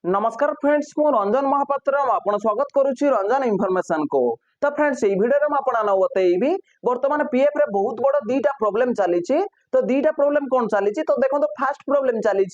नमस्कार फ्रेंड्स मु रंजन महापात्र आपण स्वागत करुच्ची रंजन इनफॉरमेशन को। तो फ्रेंड्स ये वीडियो में आपण बतईबी वर्तमान पीएफ रे बहुत बड़ दीटा प्रॉब्लम चली। तो दीटा प्रॉब्लम कौन चली तो देखो फास्ट प्रॉब्लम चली।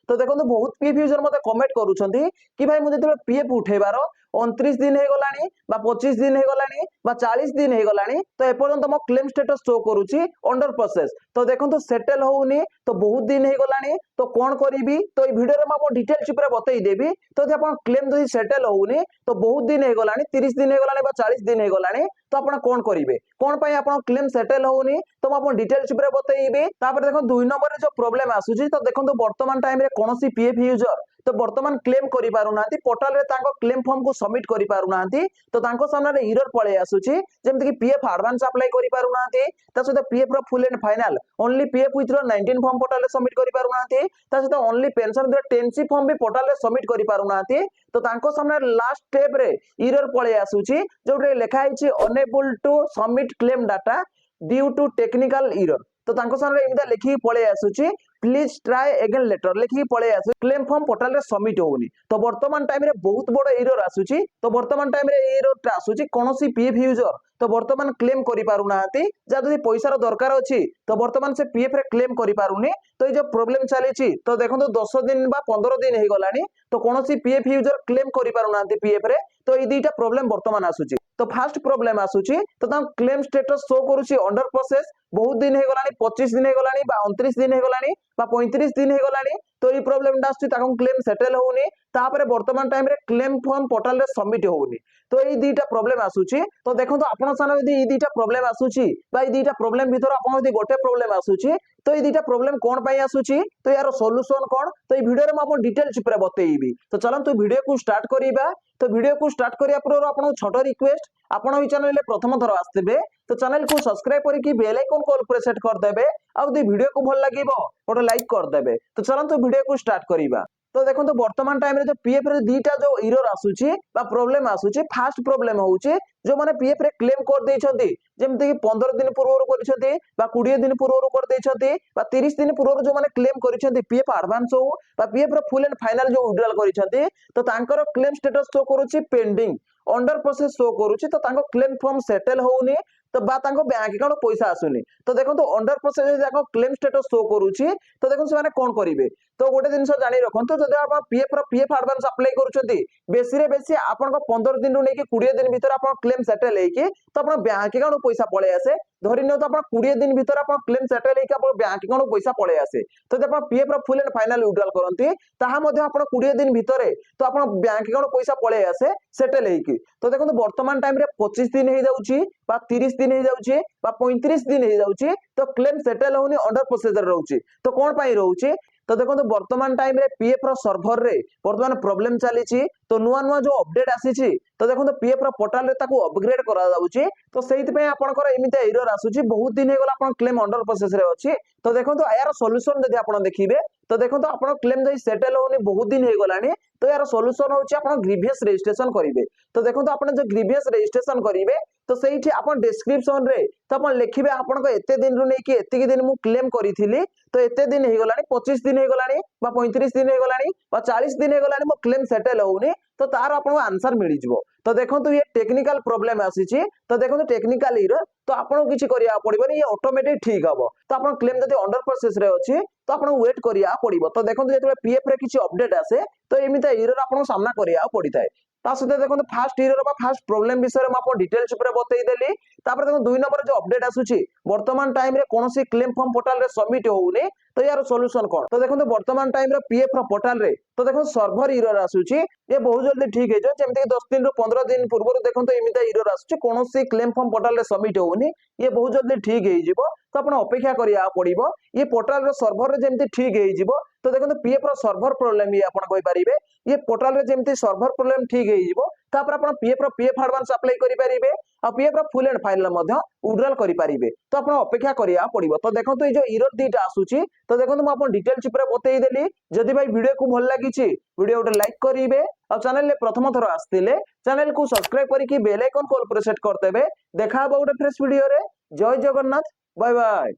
तो देखो बहुत पीएफ यूजर मते कमेंट करूछंती कि भाई मुझे जो पीएफ उठेबार 29 दिन हो गलानी बा 25 दिन हो गलानी बा 40 दिन हो गलानी तो एपर्यंत मो क्लेम स्टेटस शो करूची अंडर प्रोसेस। तो देखो सेटल होउनी तो बहुत दिन हो गलानी तो कौन करी तो ये वीडियो में आप डिटेल चिप्रे बतई देवी। तो यदि आप क्लेम जब सेटल होउनी तो बहुत दिन हो गलानी 30 दिन हो गलानी बा 40 दिन हो गलानी तो आप कौन करेंगे कौन पाई आप क्लेम सेटल होउनी तो मैं डिटेल चिप्रे बतईबी। तापर देखो 2 नंबर जो प्रॉब्लम आसुची तो देखो वर्तमान टाइम रे कोनोसी पीएफ यूजर तो वर्तमान क्लेम करि पारु नांती पोर्टल रे तांको क्लेम फॉर्म को सबमिट करि पारु नांती तो तांको सामने एरर पळे आसुची जेमति कि पीएफ एडवांस अप्लाई करि पारु नांती ता सहित पीएफ रो full and final only PF withdraw 19 form portal रे सबमिट करि पारु नांती ता सहित only pension withdraw 10C form भी पोर्टल रे सबमिट करि पारु नांती तो तांको सामने लास्ट स्टेप रे एरर पळे आसुची जोटे लिखा हिची unable to submit claim data due to technical error. तो तांको सामने एमिता लिखि पळे आसुची प्लीज ट्राई अगेन लेटर लिखि पळे आसु क्लेम फॉर्म पोर्टल रे सबमिट होउनी। तो वर्तमान टाइम रे बहुत बड़ एरर आसुची। तो वर्तमान टाइम रे एरर ता आसुची कोनोसी पीएफ यूजर तो वर्तमान क्लेम करि पारु नांती जदी पैसा दरकार अछि तो वर्तमान से पीएफ रे क्लेम करि पारुनी। तो ये जो प्रॉब्लम चली तो देखो 10 दिन बा 15 दिन हो गलानी तो कोनोसी पीएफ यूजर क्लेम करि पारु नांती पीएफ रे। तो ये दुईटा प्रॉब्लम वर्तमान आसुची। तो फर्स्ट प्रॉब्लम आसुची तो ता क्लेम स्टेटस शो करूची अंडर प्रोसेस बहुत दिन हो गलानी 25 दिन हो गलानी बा 29 दिन हो गलानी बा 35 दिन हो गलानी तो ये प्रॉब्लम आसुची ताको क्लेम सेटल होउनी तापरे वर्तमान टाइम रे क्लेम फॉर्म पोर्टल रे सबमिट होउनी। तो ये दुईटा प्रॉब्लम आसुची। तो देखो आपण साना यदि ये दुईटा प्रॉब्लम आसुची बा ये दुईटा प्रॉब्लम भीतर आपण यदि गोटे प्रॉब्लम आसुची तो ये दुईटा प्रॉब्लम कोन पई आसुची तो यार सॉल्यूशन कोन तो ये वीडियो रे म आपण डिटेल चिपरे बतेइबी। तो चलंतु वीडियो को स्टार्ट करिबा। तो वीडियो को स्टार्ट करिया पर आपण छोटो रिक्वेस्ट आपण ई चैनल ले प्रथम थर आस्तेबे तो चैनल को सब्सक्राइब करके बेल आइकन को ऑल पर सेट कर देबे आ यदि वीडियो को भल लागिबो गोटे लाइक कर देबे। तो चलंतु वीडियो को स्टार्ट करिबा। तो देखो वर्तमान टाइम रे जो पीएफ रे दीटा जो एरर आसुची बा प्रॉब्लम आसुची फास्ट प्रॉब्लम होउची जो माने पीएफ रे क्लेम कर देइछंती जेमति कि 15 दिन पूर्व करिसंती बा 20 दिन पूर्व कर देइछंती बा 30 दिन पूर्व जो माने क्लेम करिसंती पीएफ एडवांस हो बा पीएफ रो फुल एंड फाइनल जो विड्रॉल करिसंती तो तांकर क्लेम स्टेटस शो करूची पेंडिंग अंडर प्रोसेस शो करूची तो तांको क्लेम फॉर्म सेटल होउनी तो बा तांको बैंक अकाउंट पैसा आसुनी। तो देखो अंडर प्रोसेस जाको क्लेम स्टेटस शो करूची तो देखो से माने कोन करिवे तो गोटे दिन जानि रखंतो जदि आप पीएफ एडवांस अप्लाई करूछंती बेसी रे बेसी आपन को 15 दिन रु नेकी 20 दिन भीतर आपन क्लेम सेटल हेकी तो आपन बैंक अकाउंट पैसा पळे आसे धरि न तो आपन 20 दिन भीतर आपन क्लेम सेटल हेकी आपन बैंक अकाउंट पैसा पळे आसे। तो जब आप पीएफ रो फुल एंड फाइनल विड्रॉल करंती ताहा मध्ये आपन 20 दिन भीतर तो आपन बैंक अकाउंट पैसा पळे आसे सेटल हेकी। तो देखो वर्तमान टाइम रे 25 दिन हे जाउची बा 30 दिन हे जाउची बा 35 दिन हे जाउची तो क्लेम सेटल होनी अंडर प्रोसेस रे रहउची। तो कोन पई रहउची तो देखो वर्तमान टाइम रे पीएफ रो सर्वर रे वर्तमान प्रॉब्लम चली तो नुआ नुआ जो अपडेट आसी तो देखो पीएफ रो पोर्टल रे ताको अपग्रेड करा जाउची तो सेहित पे आपनकर एमिता एरर आसुची बहुत दिन हे गला आपन क्लेम अंडर प्रोसेस रे अछि। तो देखो यार सॉल्यूशन यदि आपन देखिबे तो देखो आपन क्लेम जई सेटल होनी बहुत दिन हे गलानी तो यार सॉल्यूशन होची आपन ग्रीवियस रजिस्ट्रेशन करिवे। तो देखो आपन जो ग्रीवियस रजिस्ट्रेशन करिवे तो सेठी आपन डिस्क्रिप्शन रे तो आपन लिखिबे आपन को एते दिन रु नेकी एते दिन मु क्लेम करिथिली तो एते दिन हे गलानी 25 दिन हे गलानी बा 35 दिन हे गलानी बा 40 दिन हे गलानी मो क्लेम सेटल होउनी तो तार आपन आंसर मिलि जिवो। तो देखो ये टेक्निकल प्रॉब्लम आसीची तो देखो टेक्निकल एरर तो आपन किछि करिया पड़िबो ये ऑटोमेटिक ठीक हबो। तो आपन क्लेम जदि अंडर प्रोसेस रे अछि तो आपन वेट करिया पड़िबो। तो देखो जेते पीएफ रे किछि अपडेट आसे तो एमिता एरर आपन सामना करिया पड़िताय। ता सहित देखो फास्ट एरर बा फास्ट प्रॉब्लम विषय में आपन डिटेल चिपरे बतई देली। तापर देखो 2 नंबर जो अपडेट आसुची वर्तमान टाइम रे कोनोसी क्लेम फॉर्म पोर्टल रे सबमिट होउनी तो यार सॉल्यूशन कोन तो देखो वर्तमान टाइम रे पीएफ रो पोर्टल रे तो देखो सर्वर एरर आसुची ये बहुत जल्दी ठीक हे जो जेमति 10 दिन रु 15 दिन पूर्व देखो एमिता एरर आसुची कोनोसी क्लेम फॉर्म पोर्टल रे सबमिट होउनी ये बहुत जल्दी ठीक हे जिवो। तो आपन अपेक्षा करिया पड़िबो ये पोर्टल रो सर्वर रे जेमति ठीक हे जिवो। तो देखो पीएफ रो सर्वर प्रॉब्लम ये आपन कहि परिबे ये पोर्टल रे जेमति सर्वर प्रॉब्लम ठीक हे जिवो तापर आपन पीएफ एडवांस अप्लाई करि परिबे आ पीएफ रो फुल एंड फाइनल मध्ये विड्रॉल करि परिबे। तो आपन अपेक्षा करिया पड़िबो। तो देखो ये जो एरर दीटा आसुची तो देखो म आपन डिटेल चिपरे बतई देली। जदि भाई वीडियो को भल लागिची वीडियो उटे लाइक करिवे और चैनल ले प्रथम थर आस्तिले चैनल को सब्सक्राइब करके बेल आइकन को ऑल पर सेट कर देबे। देखा बा उटे फ्रेश वीडियो रे। जय जगन्नाथ बाय बाय।